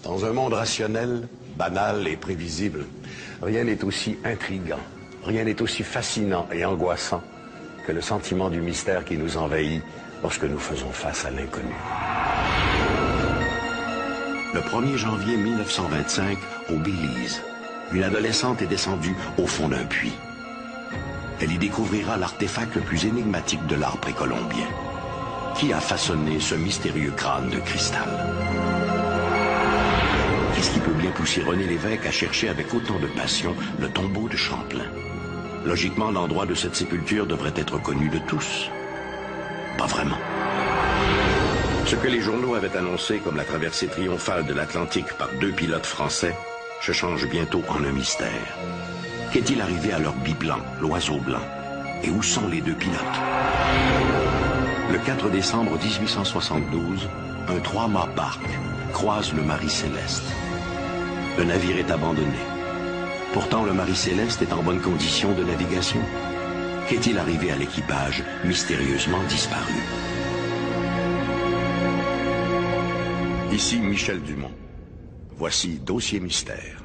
Dans un monde rationnel, banal et prévisible, rien n'est aussi intriguant, rien n'est aussi fascinant et angoissant que le sentiment du mystère qui nous envahit lorsque nous faisons face à l'inconnu. Le 1er janvier 1925, au Belize, une adolescente est descendue au fond d'un puits. Elle y découvrira l'artefact le plus énigmatique de l'art précolombien. Qui a façonné ce mystérieux crâne de cristal? Qu'est-ce qui peut bien pousser René Lévesque à chercher avec autant de passion le tombeau de Champlain? Logiquement, l'endroit de cette sépulture devrait être connu de tous. Pas vraiment. Ce que les journaux avaient annoncé comme la traversée triomphale de l'Atlantique par 2 pilotes français se change bientôt en un mystère. Qu'est-il arrivé à leur biplan, l'oiseau blanc? Et où sont les 2 pilotes? Le 4 décembre 1872, un 3-mâts barque croise le Marie-Céleste. Le navire est abandonné. Pourtant, le Marie-Céleste est en bonne condition de navigation. Qu'est-il arrivé à l'équipage mystérieusement disparu? Ici Michel Dumont. Voici Dossier Mystère.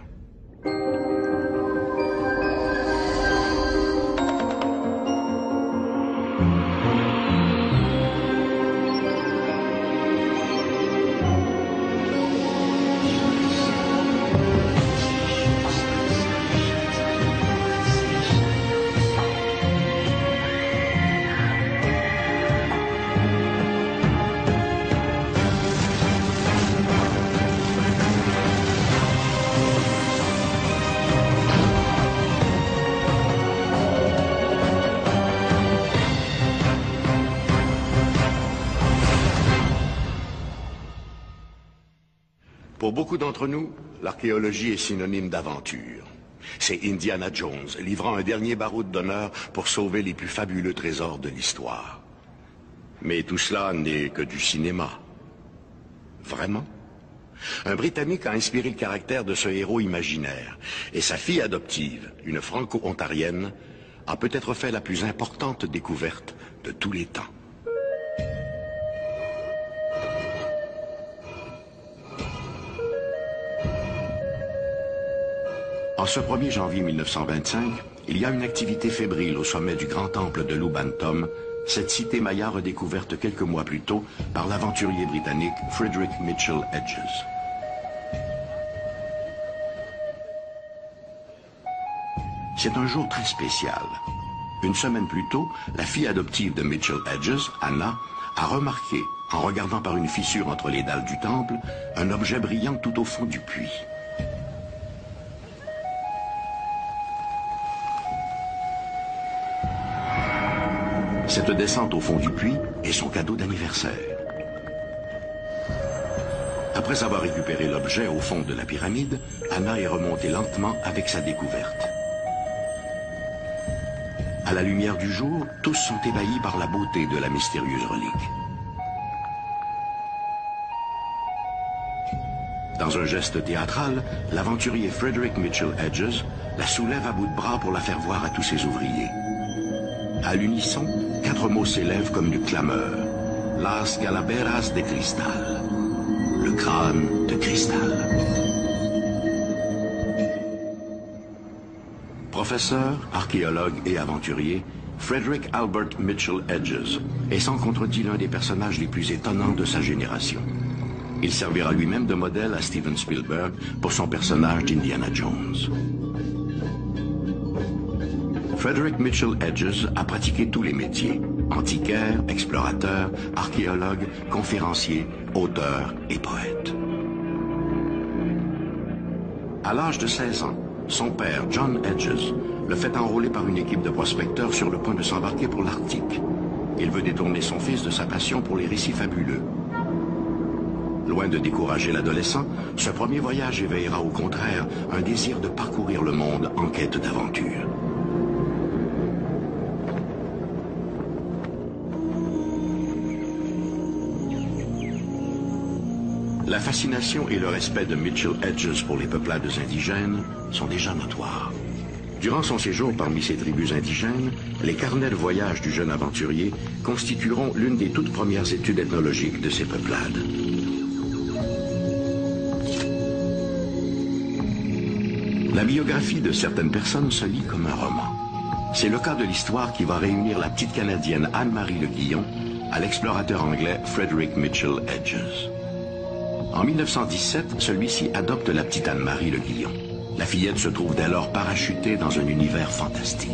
Pour beaucoup d'entre nous, l'archéologie est synonyme d'aventure. C'est Indiana Jones livrant un dernier baroud d'honneur pour sauver les plus fabuleux trésors de l'histoire. Mais tout cela n'est que du cinéma. Vraiment? Un Britannique a inspiré le caractère de ce héros imaginaire, et sa fille adoptive, une franco-ontarienne, a peut-être fait la plus importante découverte de tous les temps. En ce 1er janvier 1925, il y a une activité fébrile au sommet du grand temple de Loubantom, cette cité maya redécouverte quelques mois plus tôt par l'aventurier britannique Frederick Mitchell Hedges. C'est un jour très spécial. Une semaine plus tôt, la fille adoptive de Mitchell Hedges, Anna, a remarqué, en regardant par une fissure entre les dalles du temple, un objet brillant tout au fond du puits. Cette descente au fond du puits est son cadeau d'anniversaire. Après avoir récupéré l'objet au fond de la pyramide, Anna est remontée lentement avec sa découverte. À la lumière du jour, tous sont ébahis par la beauté de la mystérieuse relique. Dans un geste théâtral, l'aventurier Frederick Mitchell Hedges la soulève à bout de bras pour la faire voir à tous ses ouvriers. À l'unisson, 4 mots s'élèvent comme une clameur. Las Calaveras de Cristal. Le crâne de cristal. Professeur, archéologue et aventurier, Frederick Albert Mitchell Hedges est sans contredit l'un des personnages les plus étonnants de sa génération. Il servira lui-même de modèle à Steven Spielberg pour son personnage d'Indiana Jones. Frederick Mitchell Hedges a pratiqué tous les métiers. Antiquaire, explorateur, archéologue, conférencier, auteur et poète. À l'âge de 16 ans, son père, John Hedges, le fait enrôler par une équipe de prospecteurs sur le point de s'embarquer pour l'Arctique. Il veut détourner son fils de sa passion pour les récits fabuleux. Loin de décourager l'adolescent, ce premier voyage éveillera au contraire un désir de parcourir le monde en quête d'aventure. La fascination et le respect de Mitchell Hedges pour les peuplades indigènes sont déjà notoires. Durant son séjour parmi ces tribus indigènes, les carnets de voyage du jeune aventurier constitueront l'une des toutes premières études ethnologiques de ces peuplades. La biographie de certaines personnes se lit comme un roman. C'est le cas de l'histoire qui va réunir la petite Canadienne Anne-Marie Le Guillon à l'explorateur anglais Frederick Mitchell Hedges. En 1917, celui-ci adopte la petite Anne-Marie Le Guillon. La fillette se trouve dès lors parachutée dans un univers fantastique.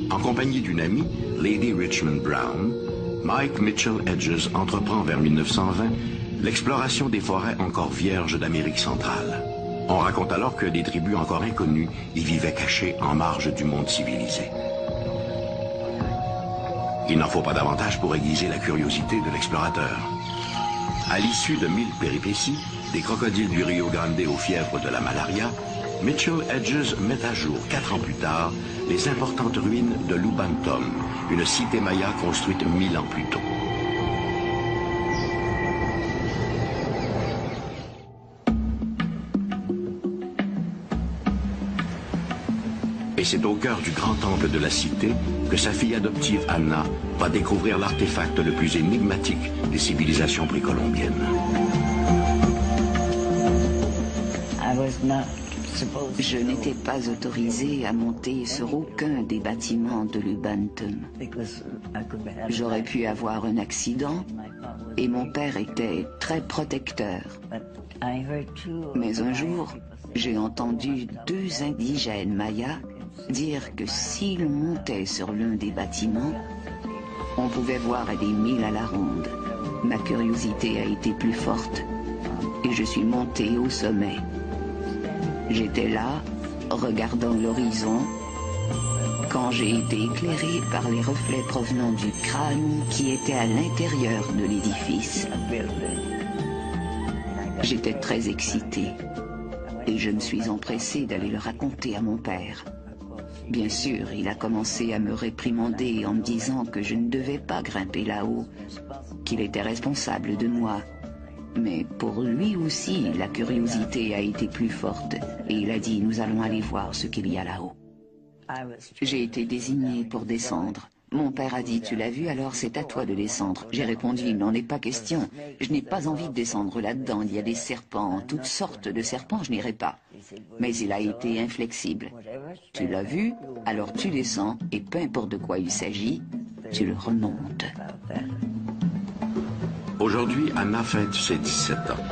En compagnie d'une amie, Lady Richmond Brown, Mike Mitchell Hedges entreprend vers 1920 l'exploration des forêts encore vierges d'Amérique centrale. On raconte alors que des tribus encore inconnues y vivaient cachées en marge du monde civilisé. Il n'en faut pas davantage pour aiguiser la curiosité de l'explorateur. À l'issue de 1000 péripéties, des crocodiles du Rio Grande aux fièvres de la malaria, Mitchell Hedges met à jour, 4 ans plus tard, les importantes ruines de Lubantum, une cité maya construite 1000 ans plus tôt. Et c'est au cœur du grand temple de la cité que sa fille adoptive Anna va découvrir l'artefact le plus énigmatique des civilisations précolombiennes. Je n'étais pas autorisée à monter sur aucun des bâtiments de Lubantum. J'aurais pu avoir un accident et mon père était très protecteur. Mais un jour, j'ai entendu 2 indigènes mayas dire que si l'on montait sur l'un des bâtiments, on pouvait voir à des milles à la ronde. Ma curiosité a été plus forte et je suis montée au sommet. J'étais là, regardant l'horizon, quand j'ai été éclairée par les reflets provenant du crâne qui était à l'intérieur de l'édifice. J'étais très excitée et je me suis empressée d'aller le raconter à mon père. Bien sûr, il a commencé à me réprimander en me disant que je ne devais pas grimper là-haut, qu'il était responsable de moi. Mais pour lui aussi, la curiosité a été plus forte et il a dit « Nous allons aller voir ce qu'il y a là-haut ». J'ai été désignée pour descendre. Mon père a dit « Tu l'as vu, alors c'est à toi de descendre ». J'ai répondu « Il n'en est pas question. Je n'ai pas envie de descendre là-dedans. Il y a des serpents, toutes sortes de serpents, je n'irai pas ». Mais il a été inflexible. « Tu l'as vu, alors tu descends et peu importe de quoi il s'agit, tu le remontes ». Aujourd'hui, Anna fête ses 17 ans.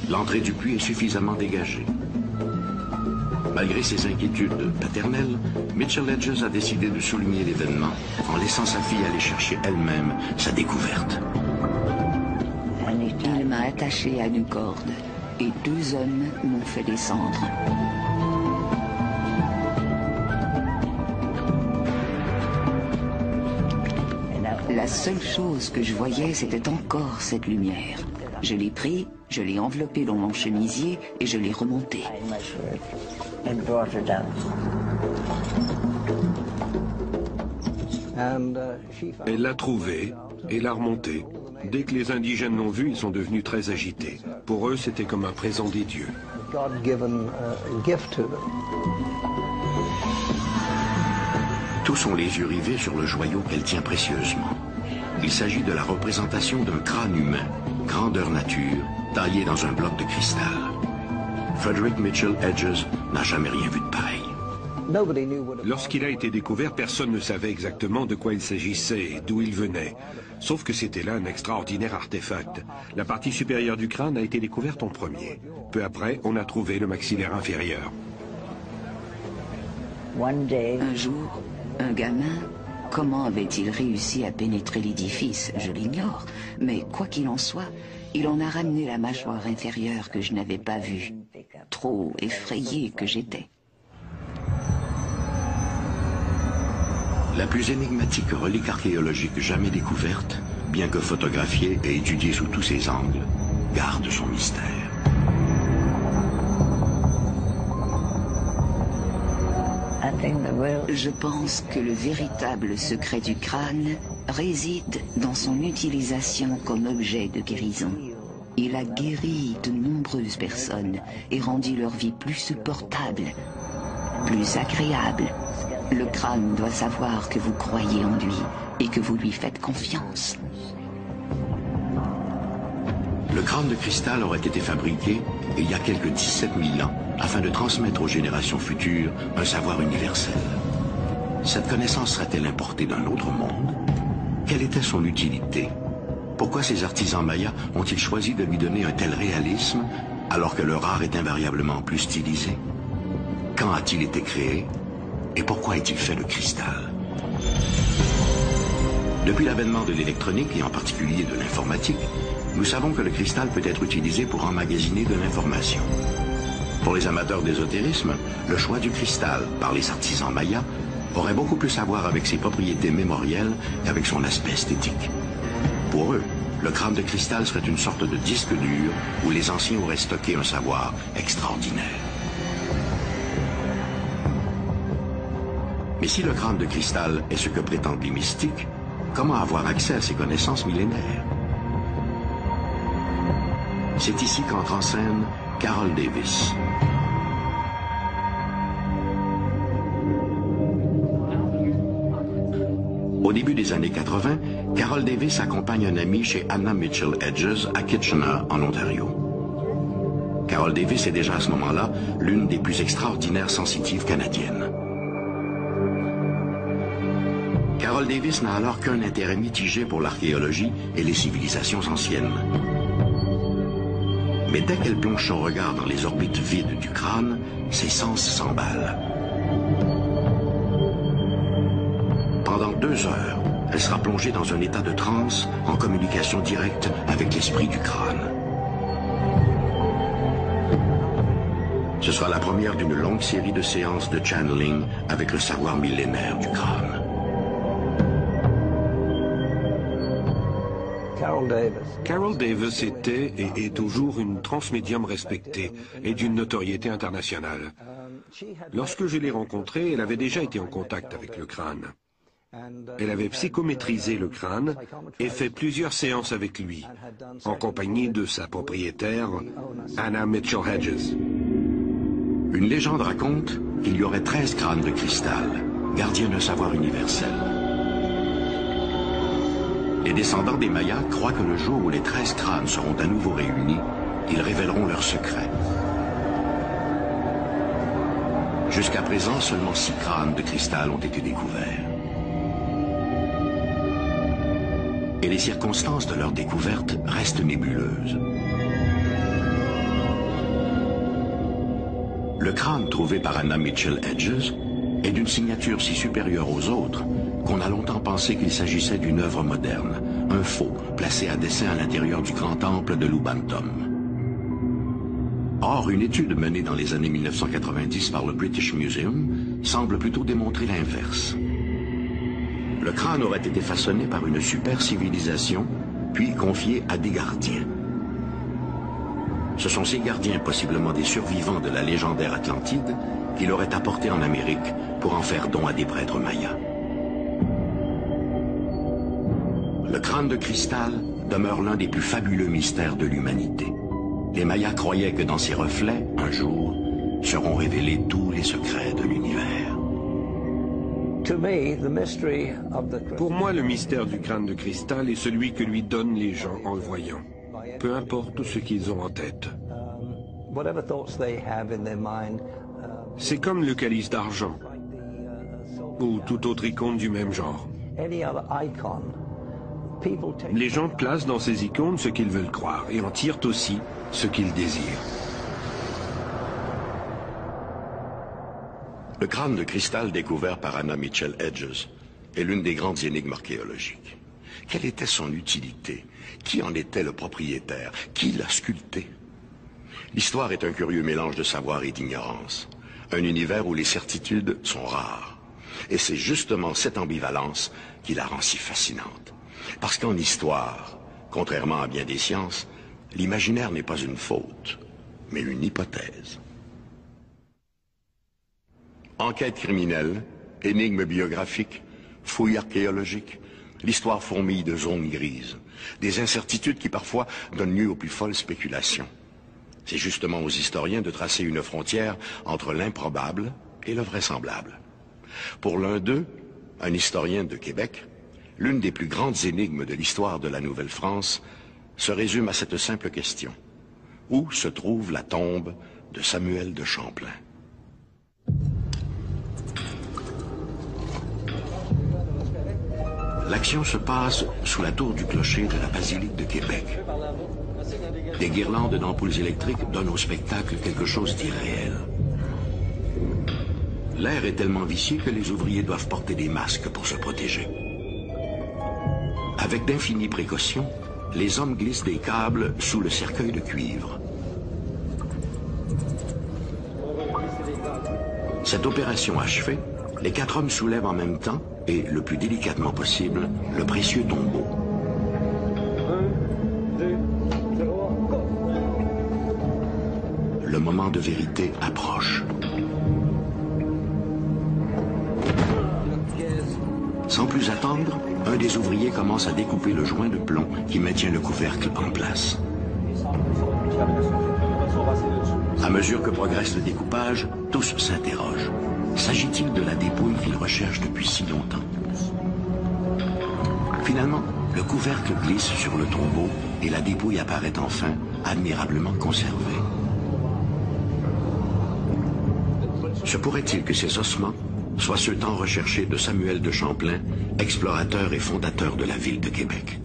L'entrée du puits est suffisamment dégagée. Malgré ses inquiétudes paternelles, Mitchell Hedges a décidé de souligner l'événement en laissant sa fille aller chercher elle-même sa découverte. Il m'a attachée à une corde et 2 hommes m'ont fait descendre. La seule chose que je voyais, c'était encore cette lumière. Je l'ai pris, je l'ai enveloppé dans mon chemisier et je l'ai remonté. Elle l'a trouvé et l'a remonté. Dès que les indigènes l'ont vu, ils sont devenus très agités. Pour eux, c'était comme un présent des dieux. Tous ont les yeux rivés sur le joyau qu'elle tient précieusement. Il s'agit de la représentation d'un crâne humain, grandeur nature, taillé dans un bloc de cristal. Frederick Mitchell Hedges n'a jamais rien vu de pareil. Lorsqu'il a été découvert, personne ne savait exactement de quoi il s'agissait et d'où il venait. Sauf que c'était là un extraordinaire artefact. La partie supérieure du crâne a été découverte en premier. Peu après, on a trouvé le maxillaire inférieur. Un jour, un gamin, comment avait-il réussi à pénétrer l'édifice? Je l'ignore, mais quoi qu'il en soit, il en a ramené la mâchoire inférieure que je n'avais pas vue. Trop effrayée que j'étais. La plus énigmatique relique archéologique jamais découverte, bien que photographiée et étudiée sous tous ses angles, garde son mystère. Je pense que le véritable secret du crâne réside dans son utilisation comme objet de guérison. Il a guéri de nombreuses personnes et rendu leur vie plus supportable, plus agréable. Le crâne doit savoir que vous croyez en lui et que vous lui faites confiance. Le Le crâne de cristal aurait été fabriqué il y a quelques 17 000 ans afin de transmettre aux générations futures un savoir universel. Cette connaissance serait-elle importée d'un autre monde? Quelle était son utilité? Pourquoi ces artisans mayas ont-ils choisi de lui donner un tel réalisme alors que leur art est invariablement plus stylisé? Quand a-t-il été créé? Et pourquoi est-il fait de cristal? Depuis l'avènement de l'électronique et en particulier de l'informatique, nous savons que le cristal peut être utilisé pour emmagasiner de l'information. Pour les amateurs d'ésotérisme, le choix du cristal par les artisans mayas aurait beaucoup plus à voir avec ses propriétés mémorielles qu'avec son aspect esthétique. Pour eux, le crâne de cristal serait une sorte de disque dur où les anciens auraient stocké un savoir extraordinaire. Mais si le crâne de cristal est ce que prétendent les mystiques, comment avoir accès à ces connaissances millénaires? C'est ici qu'entre en scène Carol Davis. Au début des années 80, Carol Davis accompagne un ami chez Anna Mitchell Hedges à Kitchener, en Ontario. Carol Davis est déjà à ce moment-là l'une des plus extraordinaires sensitives canadiennes. Carol Davis n'a alors qu'un intérêt mitigé pour l'archéologie et les civilisations anciennes. Mais dès qu'elle plonge son regard dans les orbites vides du crâne, ses sens s'emballent. Pendant 2 heures, elle sera plongée dans un état de transe en communication directe avec l'esprit du crâne. Ce sera la première d'une longue série de séances de channeling avec le savoir millénaire du crâne. Carol Davis était et est toujours une transmédium respectée et d'une notoriété internationale. Lorsque je l'ai rencontrée, elle avait déjà été en contact avec le crâne. Elle avait psychométrisé le crâne et fait plusieurs séances avec lui, en compagnie de sa propriétaire, Anna Mitchell Hedges. Une légende raconte qu'il y aurait 13 crânes de cristal, gardiens d'un savoir universel. Les descendants des Mayas croient que le jour où les 13 crânes seront à nouveau réunis, ils révéleront leurs secrets. Jusqu'à présent, seulement 6 crânes de cristal ont été découverts. Et les circonstances de leur découverte restent nébuleuses. Le crâne trouvé par Anna Mitchell Hedges est d'une signature si supérieure aux autres qu'on a longtemps pensé qu'il s'agissait d'une œuvre moderne, un faux placé à dessein à l'intérieur du grand temple de Lubantum. Or, une étude menée dans les années 1990 par le British Museum semble plutôt démontrer l'inverse. Le crâne aurait été façonné par une super civilisation, puis confié à des gardiens. Ce sont ces gardiens, possiblement des survivants de la légendaire Atlantide, qui l'auraient apporté en Amérique pour en faire don à des prêtres mayas. Le crâne de cristal demeure l'un des plus fabuleux mystères de l'humanité. Les Mayas croyaient que dans ses reflets, un jour, seront révélés tous les secrets de l'univers. Pour moi, le mystère du crâne de cristal est celui que lui donnent les gens en le voyant, peu importe ce qu'ils ont en tête. C'est comme le calice d'argent, ou toute autre icône du même genre. Les gens placent dans ces icônes ce qu'ils veulent croire et en tirent aussi ce qu'ils désirent. Le crâne de cristal découvert par Anna Mitchell Hedges est l'une des grandes énigmes archéologiques. Quelle était son utilité? Qui en était le propriétaire? Qui l'a sculpté? L'histoire est un curieux mélange de savoir et d'ignorance. Un univers où les certitudes sont rares. Et c'est justement cette ambivalence qui la rend si fascinante. Parce qu'en histoire, contrairement à bien des sciences, l'imaginaire n'est pas une faute, mais une hypothèse. Enquête criminelle, énigmes biographiques, fouilles archéologiques, l'histoire fourmille de zones grises, des incertitudes qui parfois donnent lieu aux plus folles spéculations. C'est justement aux historiens de tracer une frontière entre l'improbable et le vraisemblable. Pour l'un d'eux, un historien de Québec, l'une des plus grandes énigmes de l'histoire de la Nouvelle-France se résume à cette simple question. Où se trouve la tombe de Samuel de Champlain? L'action se passe sous la tour du clocher de la basilique de Québec. Des guirlandes d'ampoules électriques donnent au spectacle quelque chose d'irréel. L'air est tellement vicié que les ouvriers doivent porter des masques pour se protéger. Avec d'infinies précautions, les hommes glissent des câbles sous le cercueil de cuivre. Cette opération achevée, les 4 hommes soulèvent en même temps, et le plus délicatement possible, le précieux tombeau. 1, 2, 0, go! Le moment de vérité approche. Sans plus attendre, un des ouvriers commence à découper le joint de plomb qui maintient le couvercle en place. À mesure que progresse le découpage, tous s'interrogent. S'agit-il de la dépouille qu'ils recherchent depuis si longtemps? Finalement, le couvercle glisse sur le tombeau et la dépouille apparaît enfin, admirablement conservée. Se pourrait-il que ces ossements soient ceux tant recherchés de Samuel de Champlain, explorateur et fondateur de la ville de Québec?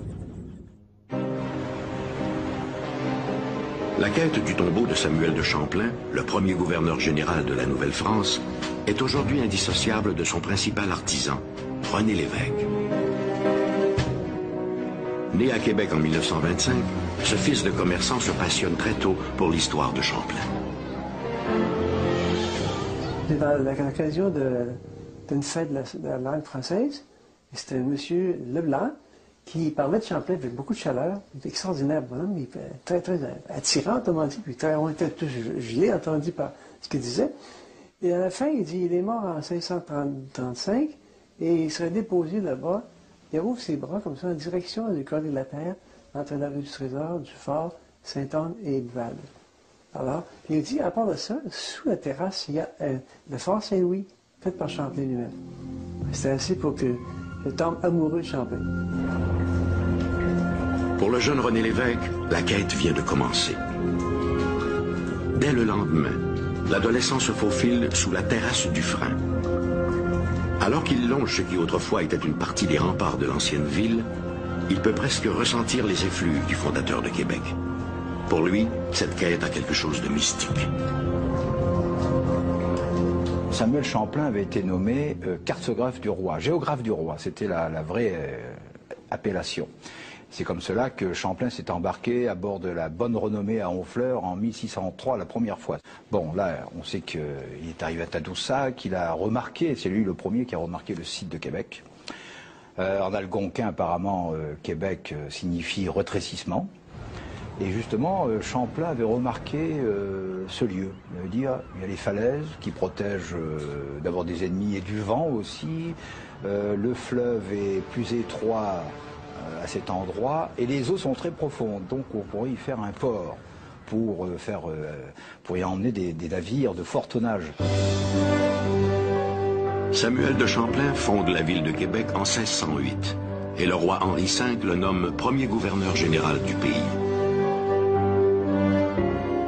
La quête du tombeau de Samuel de Champlain, le premier gouverneur général de la Nouvelle-France, est aujourd'hui indissociable de son principal artisan, René Lévesque. Né à Québec en 1925, ce fils de commerçant se passionne très tôt pour l'histoire de Champlain. C'est dans l'occasion d'une fête de la langue française, et c'était M. Leblanc qui parlait de Champlain avec beaucoup de chaleur. Il était extraordinaire, bonhomme, il était très, très attirant, autrement dit, puis on était tous gelés, entendu par ce qu'il disait. Et à la fin, il dit, il est mort en 1635, et il serait déposé là-bas. Il rouvre ses bras comme ça en direction du Collier de la Terre, entre la rue du Trésor, du Fort, Sainte-Anne et Val. Alors, il dit, à part de ça, sous la terrasse, il y a le Fort Saint-Louis, fait par Champlain lui-même. C'était assez pour que je tombe amoureux de Champlain. Pour le jeune René Lévesque, la quête vient de commencer. Dès le lendemain, l'adolescent se faufile sous la terrasse du Frein. Alors qu'il longe ce qui autrefois était une partie des remparts de l'ancienne ville, il peut presque ressentir les effluves du fondateur de Québec. Pour lui, cette quête a quelque chose de mystique. Samuel Champlain avait été nommé cartographe du roi, géographe du roi, c'était la vraie appellation. C'est comme cela que Champlain s'est embarqué à bord de la Bonne Renommée à Honfleur en 1603, la première fois. Bon, là, on sait qu'il est arrivé à Tadoussac, qu'il a remarqué, c'est lui le premier qui a remarqué le site de Québec. En algonquin, apparemment, Québec signifie retrécissement. Et justement, Champlain avait remarqué ce lieu. Il veut dire, il y a les falaises qui protègent d'abord des ennemis et du vent aussi. Le fleuve est plus étroit à cet endroit et les eaux sont très profondes. Donc on pourrait y faire un port pour y emmener des navires de fort tonnage. Samuel de Champlain fonde la ville de Québec en 1608 et le roi Henri V le nomme premier gouverneur général du pays.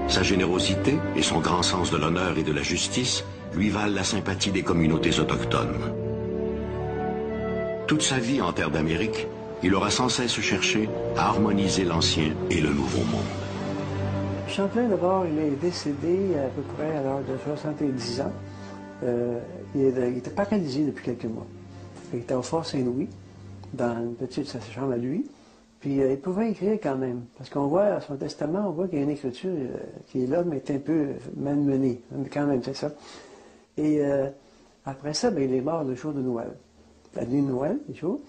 Sa générosité et son grand sens de l'honneur et de la justice lui valent la sympathie des communautés autochtones. Toute sa vie en terre d'Amérique, il aura sans cesse cherché à harmoniser l'ancien et le nouveau monde. Champlain, d'abord, il est décédé à peu près à l'âge de 70 ans. Il était paralysé depuis quelques mois. Il était au Fort Saint-Louis, dans une petite sa chambre à lui. Puis il pouvait écrire quand même, parce qu'on voit à son testament, on voit qu'il y a une écriture qui est là, mais est un peu malmenée. Mais quand même, c'est ça. Et après ça, ben, il est mort le jour de Noël. La nuit de Noël, le jour.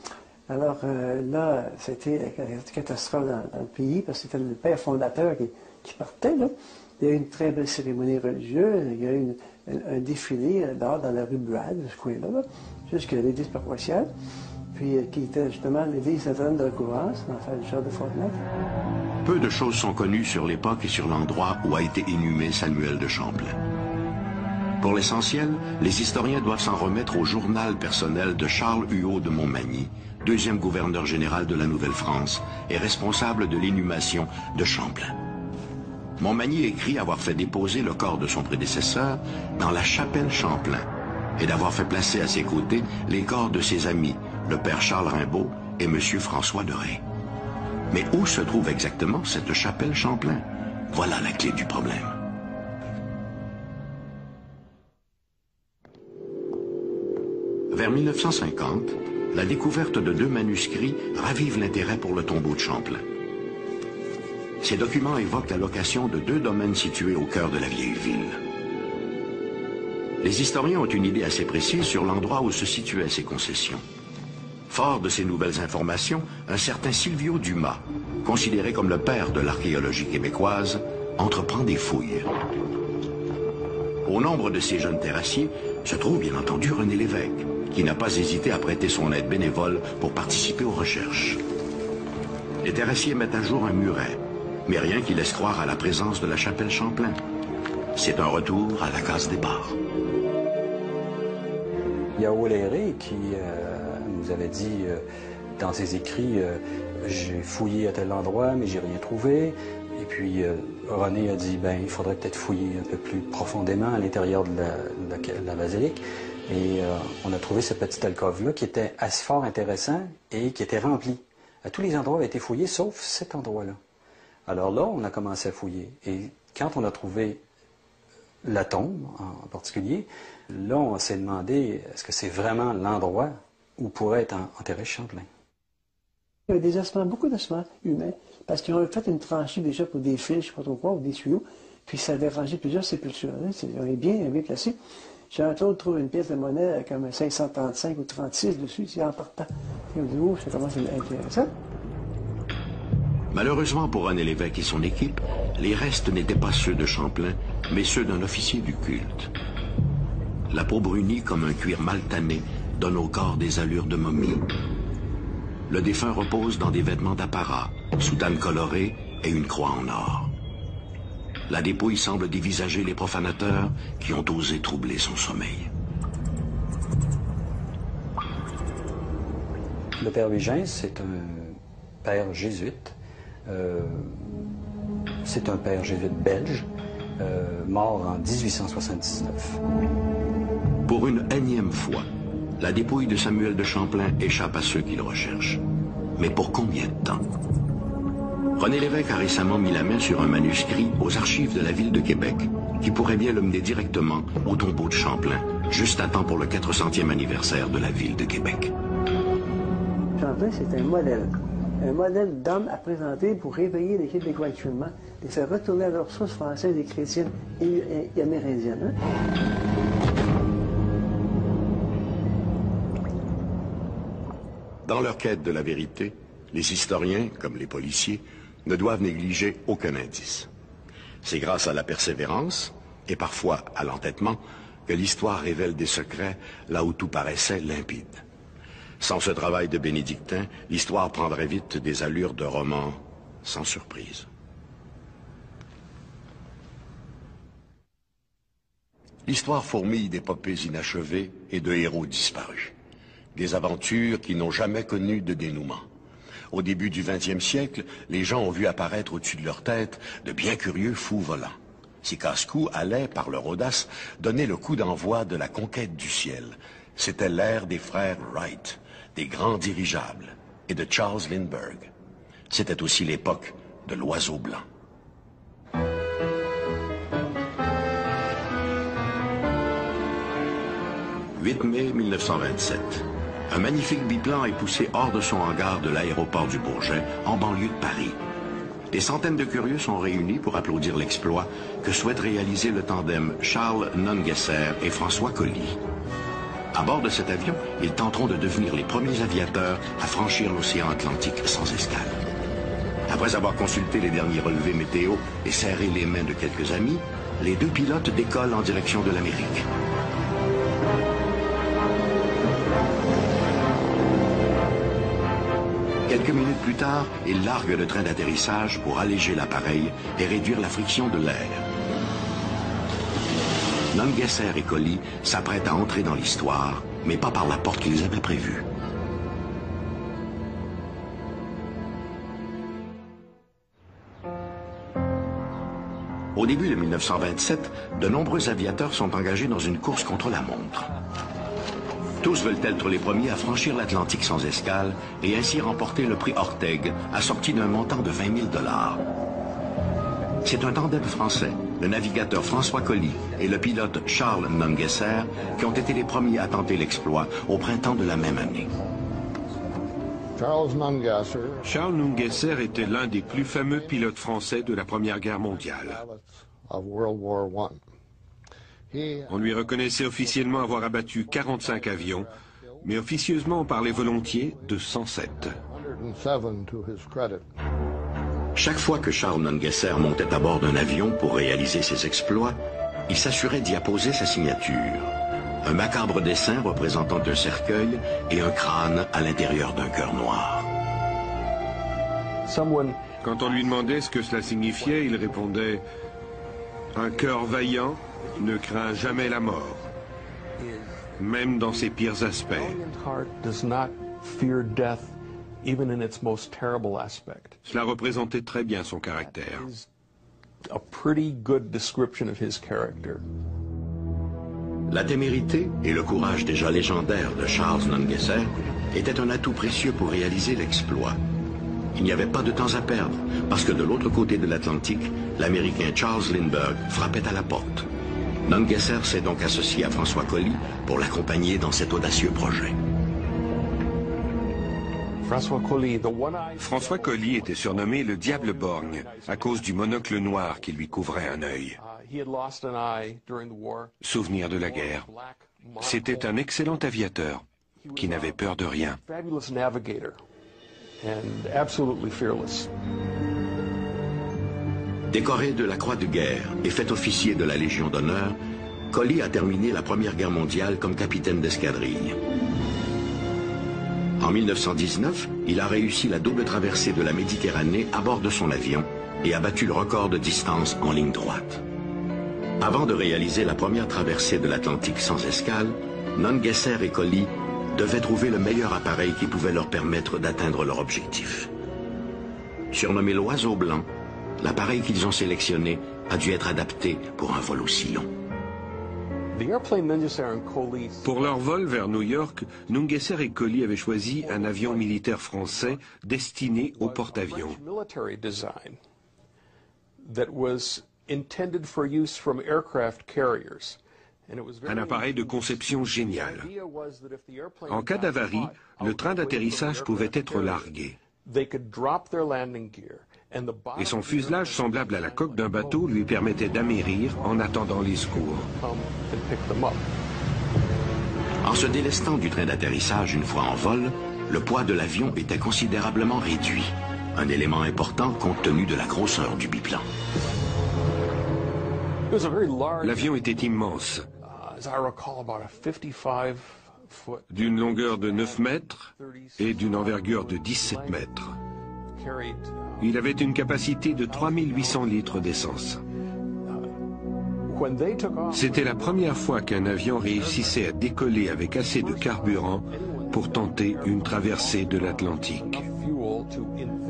Alors là, c'était une catastrophe dans le pays, parce que c'était le père fondateur qui partait, là. Il y a eu une très belle cérémonie religieuse, il y a eu un défilé dehors dans la rue Buade, ce coin-là, jusqu'à l'église paroissiale, puis qui était justement l'église Sainte-Anne de Recouvrance, dans le char de Frontenac. Peu de choses sont connues sur l'époque et sur l'endroit où a été inhumé Samuel de Champlain. Pour l'essentiel, les historiens doivent s'en remettre au journal personnel de Charles Huot de Montmagny, deuxième gouverneur général de la Nouvelle-France et responsable de l'inhumation de Champlain. Montmagny écrit avoir fait déposer le corps de son prédécesseur dans la chapelle Champlain et d'avoir fait placer à ses côtés les corps de ses amis, le père Charles Rimbaud et M. François de Ré. Mais où se trouve exactement cette chapelle Champlain? Voilà la clé du problème. Vers 1950, la découverte de 2 manuscrits ravive l'intérêt pour le tombeau de Champlain. Ces documents évoquent la location de 2 domaines situés au cœur de la vieille ville. Les historiens ont une idée assez précise sur l'endroit où se situaient ces concessions. Fort de ces nouvelles informations, un certain Silvio Dumas, considéré comme le père de l'archéologie québécoise, entreprend des fouilles. Au nombre de ces jeunes terrassiers se trouve bien entendu René Lévesque, qui n'a pas hésité à prêter son aide bénévole pour participer aux recherches. Les terrassiers mettent à jour un muret, mais rien qui laisse croire à la présence de la chapelle Champlain. C'est un retour à la case départ. Il y a O'Leary qui nous avait dit dans ses écrits j'ai fouillé à tel endroit, mais j'ai rien trouvé. Et puis René a dit ben, il faudrait peut-être fouiller un peu plus profondément à l'intérieur de la basilique. Et on a trouvé ce petit alcôve-là qui était assez fort intéressant et qui était rempli. À tous les endroits avaient été fouillés, sauf cet endroit-là. Alors là, on a commencé à fouiller. Et quand on a trouvé la tombe, en particulier, là, on s'est demandé, est-ce que c'est vraiment l'endroit où pourrait être enterré Champlain? Il y avait des ossements, beaucoup d'ossements humains, parce qu'ils ont fait une tranchée déjà pour des fils, je ne sais pas trop quoi, ou des tuyaux, puis ça avait rangé plusieurs sépultures. On est bien placé. Jean-Claude trouve une pièce de monnaie comme un 535 ou 36 dessus, c'est en partant. Et on dit, oh, ça commence à être intéressant. Malheureusement pour René Lévesque et son équipe, les restes n'étaient pas ceux de Champlain, mais ceux d'un officier du culte. La peau brunie comme un cuir mal tanné donne au corps des allures de momie. Le défunt repose dans des vêtements d'apparat, soutane colorée et une croix en or. La dépouille semble dévisager les profanateurs qui ont osé troubler son sommeil. Le père Vigin, c'est un père jésuite. C'est un père jésuite belge, mort en 1879. Pour une énième fois, la dépouille de Samuel de Champlain échappe à ceux qui le recherchent. Mais pour combien de temps? René Lévesque a récemment mis la main sur un manuscrit aux archives de la ville de Québec, qui pourrait bien le mener directement au tombeau de Champlain, juste à temps pour le 400e anniversaire de la ville de Québec. Champlain, c'est un modèle d'homme à présenter pour réveiller les Québécois actuellement, les faire retourner à leurs sources françaises et chrétiennes et amérindiennes. Dans leur quête de la vérité, les historiens, comme les policiers, ne doivent négliger aucun indice. C'est grâce à la persévérance, et parfois à l'entêtement, que l'histoire révèle des secrets là où tout paraissait limpide. Sans ce travail de bénédictin, l'histoire prendrait vite des allures de roman sans surprise. L'histoire fourmille d'épopées inachevées et de héros disparus. Des aventures qui n'ont jamais connu de dénouement. Au début du XXe siècle, les gens ont vu apparaître au-dessus de leur tête de bien curieux fous volants. Ces casse-cous allaient, par leur audace, donner le coup d'envoi de la conquête du ciel. C'était l'ère des frères Wright, des grands dirigeables, et de Charles Lindbergh. C'était aussi l'époque de l'oiseau blanc. « 8 mai 1927. Un magnifique biplan est poussé hors de son hangar de l'aéroport du Bourget, en banlieue de Paris. Des centaines de curieux sont réunis pour applaudir l'exploit que souhaite réaliser le tandem Charles Nungesser et François Colly. À bord de cet avion, ils tenteront de devenir les premiers aviateurs à franchir l'océan Atlantique sans escale. Après avoir consulté les derniers relevés météo et serré les mains de quelques amis, les deux pilotes décollent en direction de l'Amérique. Quelques minutes plus tard, ils larguent le train d'atterrissage pour alléger l'appareil et réduire la friction de l'air. Nungesser et Colly s'apprêtent à entrer dans l'histoire, mais pas par la porte qu'ils avaient prévue. Au début de 1927, de nombreux aviateurs sont engagés dans une course contre la montre. Tous veulent être les premiers à franchir l'Atlantique sans escale et ainsi remporter le prix Orteig, assorti d'un montant de 20 000 $. C'est un tandem français, le navigateur François Colly et le pilote Charles Nungesser, qui ont été les premiers à tenter l'exploit au printemps de la même année. Charles Nungesser était l'un des plus fameux pilotes français de la Première Guerre mondiale. On lui reconnaissait officiellement avoir abattu 45 avions, mais officieusement on parlait volontiers de 107. Chaque fois que Charles Nungesser montait à bord d'un avion pour réaliser ses exploits, il s'assurait d'y apposer sa signature. Un macabre dessin représentant un cercueil et un crâne à l'intérieur d'un cœur noir. Quand on lui demandait ce que cela signifiait, il répondait « Un cœur vaillant ne craint jamais la mort, même dans ses pires aspects. » Cela représentait très bien son caractère. La témérité et le courage déjà légendaire de Charles Nungesser étaient un atout précieux pour réaliser l'exploit. Il n'y avait pas de temps à perdre, parce que de l'autre côté de l'Atlantique, l'Américain Charles Lindbergh frappait à la porte. Nungesser s'est donc associé à François Colly pour l'accompagner dans cet audacieux projet. François Colly était surnommé le Diable borgne à cause du monocle noir qui lui couvrait un œil. Souvenir de la guerre. C'était un excellent aviateur qui n'avait peur de rien. Décoré de la Croix de guerre et fait officier de la Légion d'honneur, Colly a terminé la Première Guerre mondiale comme capitaine d'escadrille. En 1919, il a réussi la double traversée de la Méditerranée à bord de son avion et a battu le record de distance en ligne droite. Avant de réaliser la première traversée de l'Atlantique sans escale, Nungesser et Colly devaient trouver le meilleur appareil qui pouvait leur permettre d'atteindre leur objectif. Surnommé l'Oiseau blanc, l'appareil qu'ils ont sélectionné a dû être adapté pour un vol aussi long. Pour leur vol vers New York, Nungesser et Colly avaient choisi un avion militaire français destiné au porte-avions. Un appareil de conception géniale. En cas d'avarie, le train d'atterrissage pouvait être largué. Et son fuselage semblable à la coque d'un bateau lui permettait d'amérir en attendant les secours. En se délestant du train d'atterrissage une fois en vol, le poids de l'avion était considérablement réduit, un élément important compte tenu de la grosseur du biplan. L'avion était immense, d'une longueur de 9 mètres et d'une envergure de 17 mètres. Il avait une capacité de 3800 litres d'essence. C'était la première fois qu'un avion réussissait à décoller avec assez de carburant pour tenter une traversée de l'Atlantique.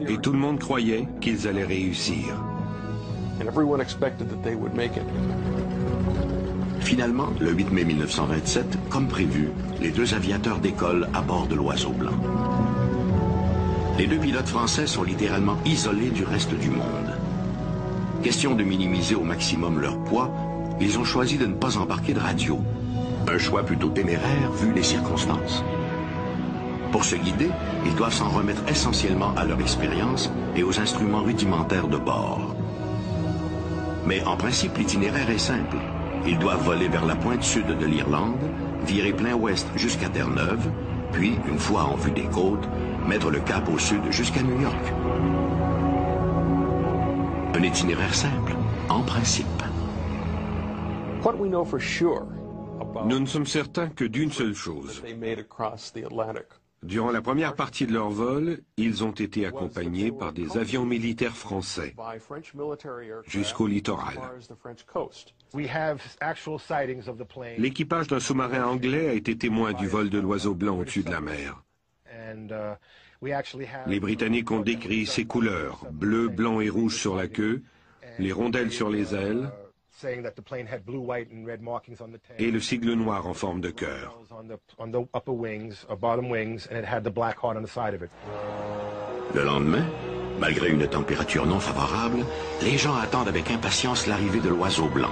Et tout le monde croyait qu'ils allaient réussir. Finalement, le 8 mai 1927, comme prévu, les deux aviateurs décollent à bord de l'Oiseau blanc. Les deux pilotes français sont littéralement isolés du reste du monde. Question de minimiser au maximum leur poids, ils ont choisi de ne pas embarquer de radio. Un choix plutôt téméraire vu les circonstances. Pour se guider, ils doivent s'en remettre essentiellement à leur expérience et aux instruments rudimentaires de bord. Mais en principe, l'itinéraire est simple. Ils doivent voler vers la pointe sud de l'Irlande, virer plein ouest jusqu'à Terre-Neuve, puis, une fois en vue des côtes, mettre le cap au sud jusqu'à New York. Un itinéraire simple, en principe. Nous ne sommes certains que d'une seule chose. Durant la première partie de leur vol, ils ont été accompagnés par des avions militaires français jusqu'au littoral. L'équipage d'un sous-marin anglais a été témoin du vol de l'Oiseau blanc au-dessus de la mer. Les Britanniques ont décrit ses couleurs, bleu, blanc et rouge sur la queue, les rondelles sur les ailes et le sigle noir en forme de cœur. Le lendemain, malgré une température non favorable, les gens attendent avec impatience l'arrivée de l'oiseau blanc.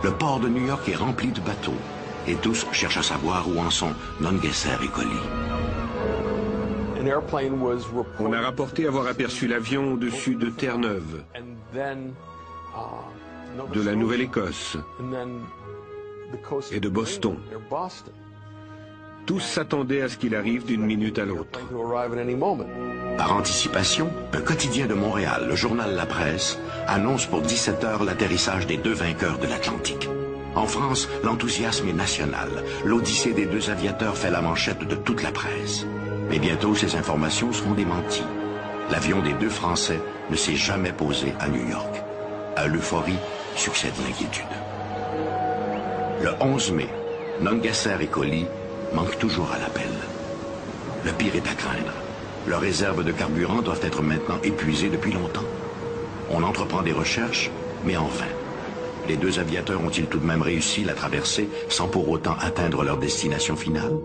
Le port de New York est rempli de bateaux et tous cherchent à savoir où en sont Nungesser et Collie. On a rapporté avoir aperçu l'avion au-dessus de Terre-Neuve, de la Nouvelle-Écosse et de Boston. Tous s'attendaient à ce qu'il arrive d'une minute à l'autre. Par anticipation, un quotidien de Montréal, le journal La Presse, annonce pour 17 heures l'atterrissage des deux vainqueurs de l'Atlantique. En France, l'enthousiasme est national. L'odyssée des deux aviateurs fait la manchette de toute la presse. Mais bientôt, ces informations seront démenties. L'avion des deux Français ne s'est jamais posé à New York. À l'euphorie succède l'inquiétude. Le 11 mai, Nungesser et Collie manquent toujours à l'appel. Le pire est à craindre. Leurs réserves de carburant doivent être maintenant épuisées depuis longtemps. On entreprend des recherches, mais en vain. Les deux aviateurs ont-ils tout de même réussi la traversée sans pour autant atteindre leur destination finale?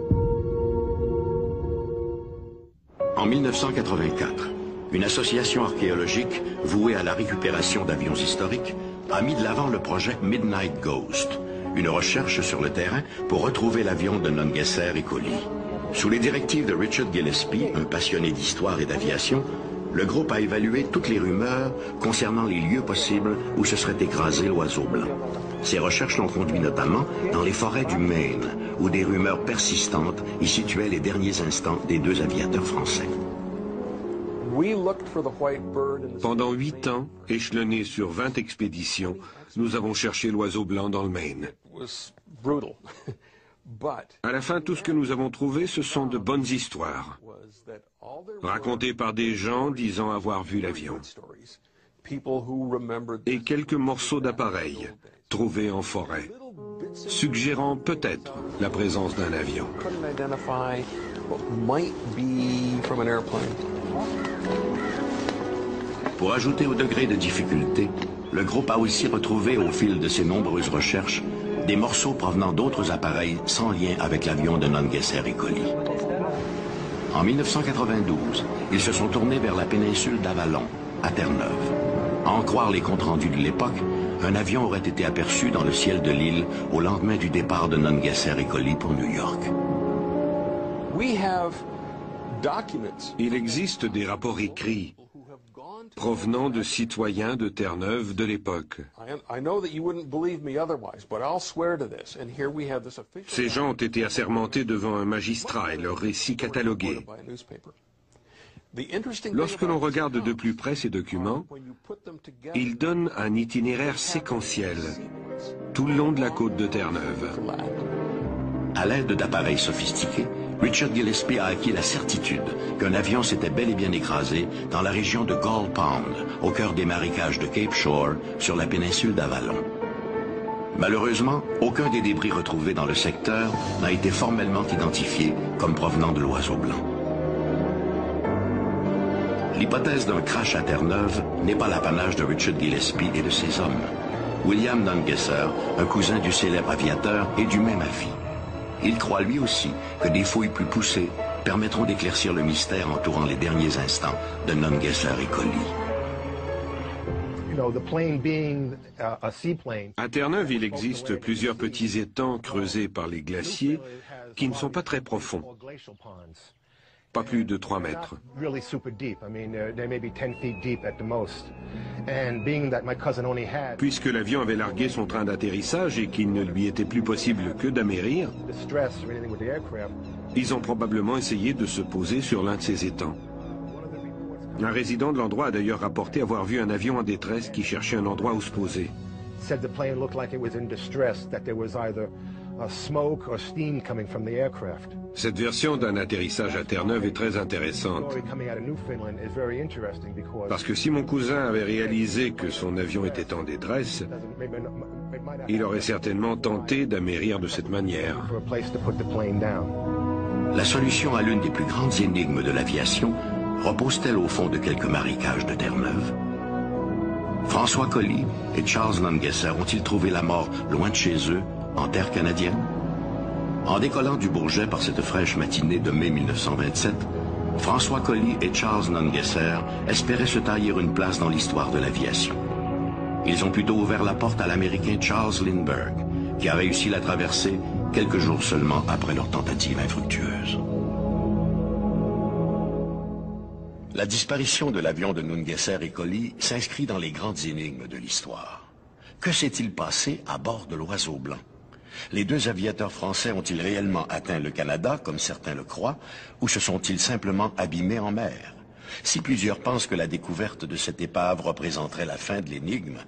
En 1984, une association archéologique vouée à la récupération d'avions historiques a mis de l'avant le projet Midnight Ghost, une recherche sur le terrain pour retrouver l'avion de Nungesser et Collie. Sous les directives de Richard Gillespie, un passionné d'histoire et d'aviation, le groupe a évalué toutes les rumeurs concernant les lieux possibles où se serait écrasé l'oiseau blanc. Ces recherches l'ont conduit notamment dans les forêts du Maine, où des rumeurs persistantes y situaient les derniers instants des deux aviateurs français. Pendant 8 ans, échelonnés sur 20 expéditions, nous avons cherché l'oiseau blanc dans le Maine. À la fin, tout ce que nous avons trouvé, ce sont de bonnes histoires, racontées par des gens disant avoir vu l'avion, et quelques morceaux d'appareils trouvés en forêt, suggérant peut-être la présence d'un avion. Pour ajouter au degré de difficulté, le groupe a aussi retrouvé au fil de ses nombreuses recherches des morceaux provenant d'autres appareils sans lien avec l'avion de Nungesser et Collie. En 1992, ils se sont tournés vers la péninsule d'Avalon, à Terre-Neuve. À en croire les comptes rendus de l'époque, un avion aurait été aperçu dans le ciel de l'île au lendemain du départ de Nungesser et Collie pour New York. Il existe des rapports écrits provenant de citoyens de Terre-Neuve de l'époque. Ces gens ont été assermentés devant un magistrat et leurs récits catalogués. Lorsque l'on regarde de plus près ces documents, ils donnent un itinéraire séquentiel tout le long de la côte de Terre-Neuve. À l'aide d'appareils sophistiqués, Richard Gillespie a acquis la certitude qu'un avion s'était bel et bien écrasé dans la région de Gull Pond, au cœur des marécages de Cape Shore, sur la péninsule d'Avalon. Malheureusement, aucun des débris retrouvés dans le secteur n'a été formellement identifié comme provenant de l'oiseau blanc. L'hypothèse d'un crash à Terre-Neuve n'est pas l'apanage de Richard Gillespie et de ses hommes. William Nungesser, un cousin du célèbre aviateur, est du même avis. Il croit lui aussi que des fouilles plus poussées permettront d'éclaircir le mystère entourant les derniers instants de Nungesser et Collie. À Terre-Neuve, il existe plusieurs petits étangs creusés par les glaciers qui ne sont pas très profonds, pas plus de 3 mètres. Puisque l'avion avait largué son train d'atterrissage et qu'il ne lui était plus possible que d'amérir, ils ont probablement essayé de se poser sur l'un de ces étangs. Un résident de l'endroit a d'ailleurs rapporté avoir vu un avion en détresse qui cherchait un endroit où se poser. Cette version d'un atterrissage à Terre-Neuve est très intéressante. Parce que si mon cousin avait réalisé que son avion était en détresse, il aurait certainement tenté d'amérir de cette manière. La solution à l'une des plus grandes énigmes de l'aviation repose-t-elle au fond de quelques marécages de Terre-Neuve? François Colly et Charles Nungesser ont-ils trouvé la mort loin de chez eux, en terre canadienne? En décollant du Bourget par cette fraîche matinée de mai 1927, François Colly et Charles Nungesser espéraient se tailler une place dans l'histoire de l'aviation. Ils ont plutôt ouvert la porte à l'Américain Charles Lindbergh, qui a réussi la traversée quelques jours seulement après leur tentative infructueuse. La disparition de l'avion de Nungesser et Colly s'inscrit dans les grandes énigmes de l'histoire. Que s'est-il passé à bord de l'Oiseau Blanc? Les deux aviateurs français ont-ils réellement atteint le Canada, comme certains le croient, ou se sont-ils simplement abîmés en mer? Si plusieurs pensent que la découverte de cette épave représenterait la fin de l'énigme,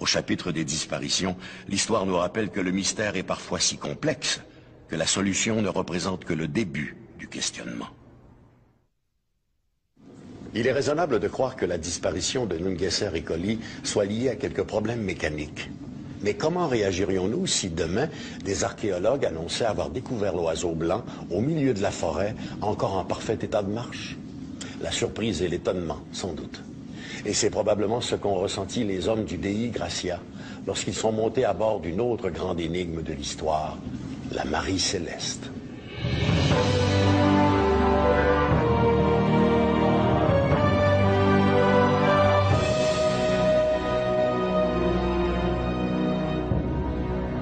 au chapitre des disparitions, l'histoire nous rappelle que le mystère est parfois si complexe que la solution ne représente que le début du questionnement. Il est raisonnable de croire que la disparition de Nungesser et Colly soit liée à quelques problèmes mécaniques. Mais comment réagirions-nous si demain, des archéologues annonçaient avoir découvert l'Oiseau Blanc au milieu de la forêt, encore en parfait état de marche? La surprise et l'étonnement, sans doute. Et c'est probablement ce qu'ont ressenti les hommes du Dei Gracia lorsqu'ils sont montés à bord d'une autre grande énigme de l'histoire, la Marie Céleste.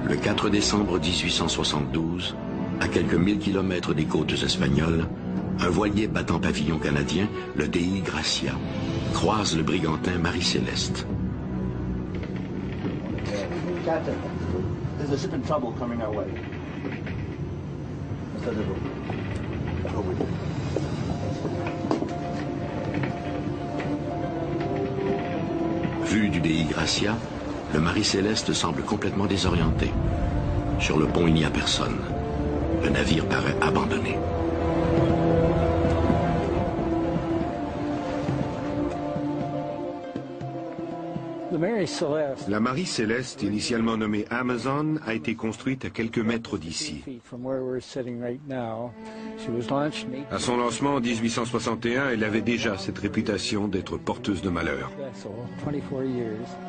Le 4 décembre 1872, à quelques 1000 kilomètres des côtes espagnoles, un voilier battant pavillon canadien, le Dei Gracia, croise le brigantin Marie Céleste. Captain, there's a ship in trouble coming our way. Vu du Dei Gracia, le Marie Céleste semble complètement désorienté. Sur le pont, il n'y a personne. Le navire paraît abandonné. La Marie Céleste, initialement nommée Amazon, a été construite à quelques mètres d'ici. À son lancement en 1861, elle avait déjà cette réputation d'être porteuse de malheur.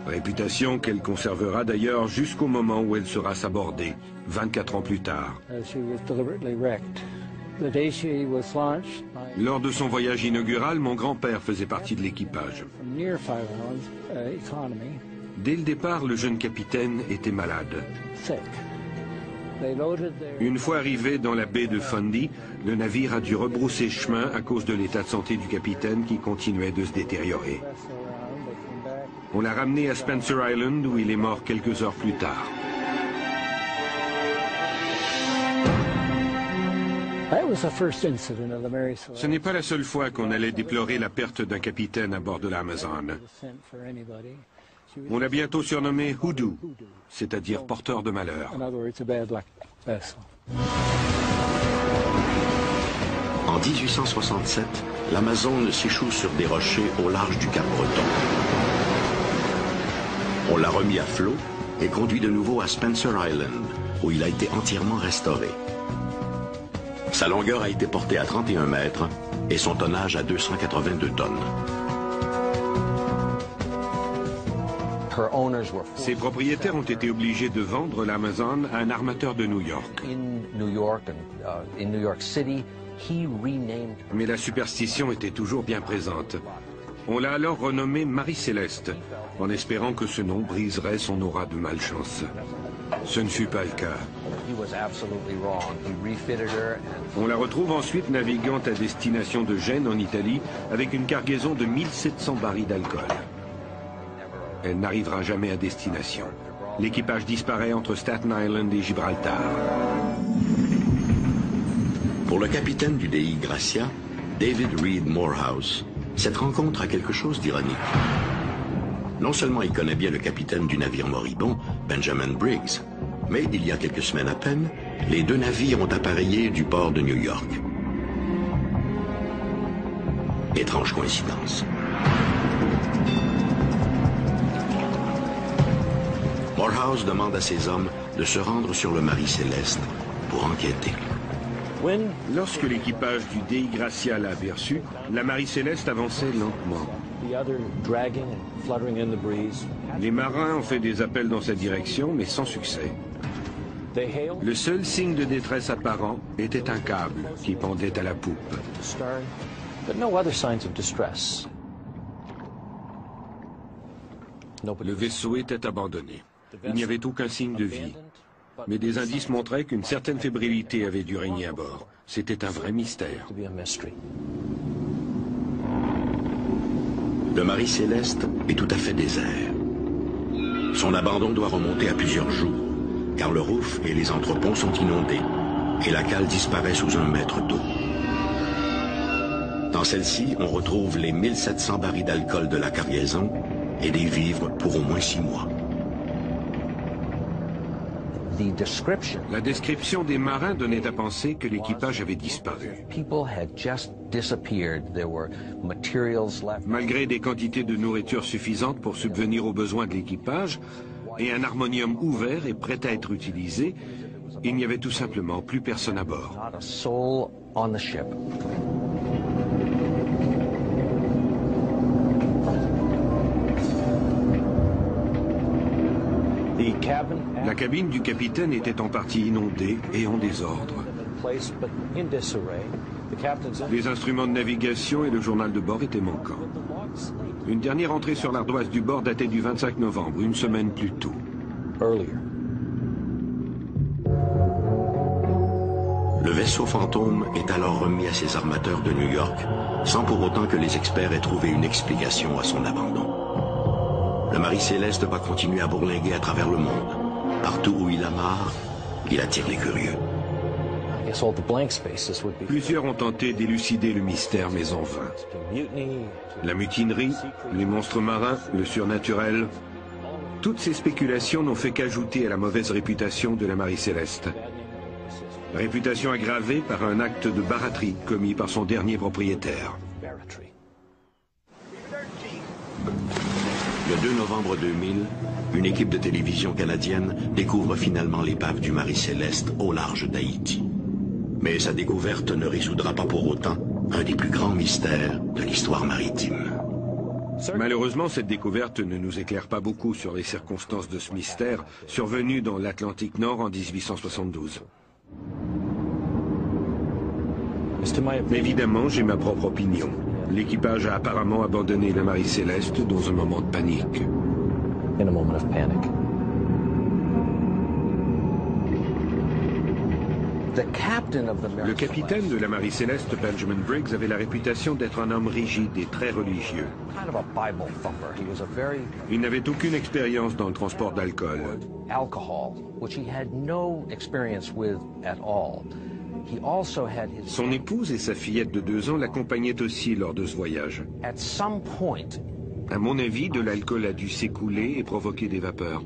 Réputation qu'elle conservera d'ailleurs jusqu'au moment où elle sera sabordée, 24 ans plus tard. Lors de son voyage inaugural, mon grand-père faisait partie de l'équipage. Dès le départ, le jeune capitaine était malade. Une fois arrivé dans la baie de Fundy, le navire a dû rebrousser chemin à cause de l'état de santé du capitaine qui continuait de se détériorer. On l'a ramené à Spencer Island où il est mort quelques heures plus tard. Ce n'est pas la seule fois qu'on allait déplorer la perte d'un capitaine à bord de l'Amazon. On l'a bientôt surnommé Hoodoo, c'est-à-dire porteur de malheur. En 1867, l'Amazone s'échoue sur des rochers au large du Cap Breton. On l'a remis à flot et conduit de nouveau à Spencer Island, où il a été entièrement restauré. Sa longueur a été portée à 31 mètres et son tonnage à 282 tonnes. Ses propriétaires ont été obligés de vendre l'Amazon à un armateur de New York. Mais la superstition était toujours bien présente. On l'a alors renommée Marie Céleste, en espérant que ce nom briserait son aura de malchance. Ce ne fut pas le cas. On la retrouve ensuite naviguant à destination de Gênes en Italie avec une cargaison de 1700 barils d'alcool. Elle n'arrivera jamais à destination. L'équipage disparaît entre Staten Island et Gibraltar. Pour le capitaine du Dei Gracia, David Reed Morehouse, cette rencontre a quelque chose d'ironique. Non seulement il connaît bien le capitaine du navire moribond, Benjamin Briggs, mais il y a quelques semaines à peine, les deux navires ont appareillé du port de New York. Étrange coïncidence. Morehouse demande à ses hommes de se rendre sur le Marie Céleste pour enquêter. Lorsque l'équipage du Dei Gracia l'a aperçu, la Marie Céleste avançait lentement. Les marins ont fait des appels dans cette direction, mais sans succès. Le seul signe de détresse apparent était un câble qui pendait à la poupe. Le vaisseau était abandonné. Il n'y avait aucun signe de vie. Mais des indices montraient qu'une certaine fébrilité avait dû régner à bord. C'était un vrai mystère. Le Marie Céleste est tout à fait désert. Son abandon doit remonter à plusieurs jours, car le rouf et les entreponts sont inondés, et la cale disparaît sous 1 mètre d'eau. Dans celle-ci, on retrouve les 1700 barils d'alcool de la cargaison et des vivres pour au moins 6 mois. La description des marins donnait à penser que l'équipage avait disparu. Malgré des quantités de nourriture suffisantes pour subvenir aux besoins de l'équipage et un harmonium ouvert et prêt à être utilisé, il n'y avait tout simplement plus personne à bord. La cabine du capitaine était en partie inondée et en désordre. Les instruments de navigation et le journal de bord étaient manquants. Une dernière entrée sur l'ardoise du bord datait du 25 novembre, une semaine plus tôt. Le vaisseau fantôme est alors remis à ses armateurs de New York, sans pour autant que les experts aient trouvé une explication à son abandon. Le Marie Céleste va continuer à bourlinguer à travers le monde. Partout où il amarre, il attire les curieux. Plusieurs ont tenté d'élucider le mystère, mais en vain. La mutinerie, les monstres marins, le surnaturel, toutes ces spéculations n'ont fait qu'ajouter à la mauvaise réputation de la Marie Céleste. Réputation aggravée par un acte de baraterie commis par son dernier propriétaire. Le 2 novembre 2000, une équipe de télévision canadienne découvre finalement l'épave du Marie Céleste au large d'Haïti. Mais sa découverte ne résoudra pas pour autant un des plus grands mystères de l'histoire maritime. Malheureusement, cette découverte ne nous éclaire pas beaucoup sur les circonstances de ce mystère survenu dans l'Atlantique Nord en 1872. Évidemment, j'ai ma propre opinion. L'équipage a apparemment abandonné la Marie Céleste dans un moment de panique. Le capitaine de la Marie Céleste, Benjamin Briggs, avait la réputation d'être un homme rigide et très religieux. Il n'avait aucune expérience dans le transport d'alcool. Son épouse et sa fillette de 2 ans l'accompagnaient aussi lors de ce voyage. À mon avis, de l'alcool a dû s'écouler et provoquer des vapeurs.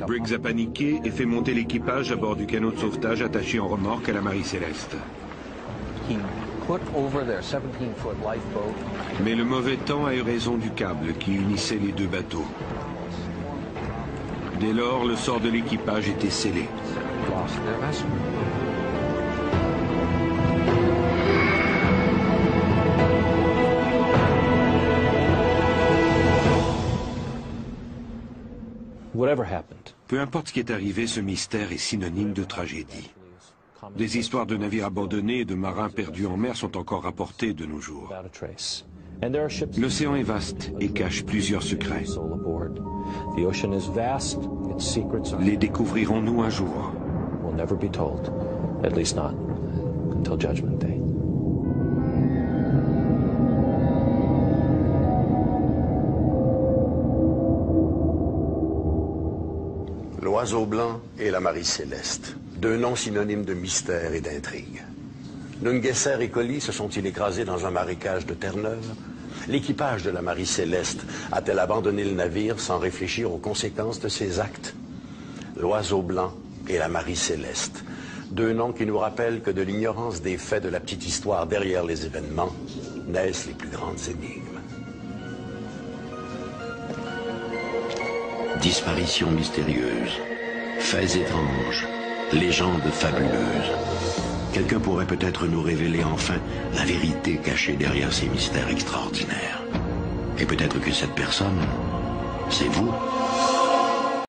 Briggs a paniqué et fait monter l'équipage à bord du canot de sauvetage attaché en remorque à la Marie Céleste. Mais le mauvais temps a eu raison du câble qui unissait les 2 bateaux. Dès lors, le sort de l'équipage était scellé. Peu importe ce qui est arrivé, ce mystère est synonyme de tragédie. Des histoires de navires abandonnés et de marins perdus en mer sont encore rapportées de nos jours. L'océan est vaste et cache plusieurs secrets. Les découvrirons-nous un jour? L'Oiseau blanc et la Marie Céleste, 2 noms synonymes de mystère et d'intrigue. Nungesser et Collie se sont-ils écrasés dans un marécage de Terre-Neuve? L'équipage de la Marie Céleste a-t-elle abandonné le navire sans réfléchir aux conséquences de ses actes? L'Oiseau blanc et la Marie Céleste, 2 noms qui nous rappellent que de l'ignorance des faits de la petite histoire derrière les événements naissent les plus grandes énigmes. Disparitions mystérieuses, faits étranges, légendes fabuleuses. quelqu'un pourrait peut-être nous révéler enfin la vérité cachée derrière ces mystères extraordinaires. Et peut-être que cette personne, c'est vous.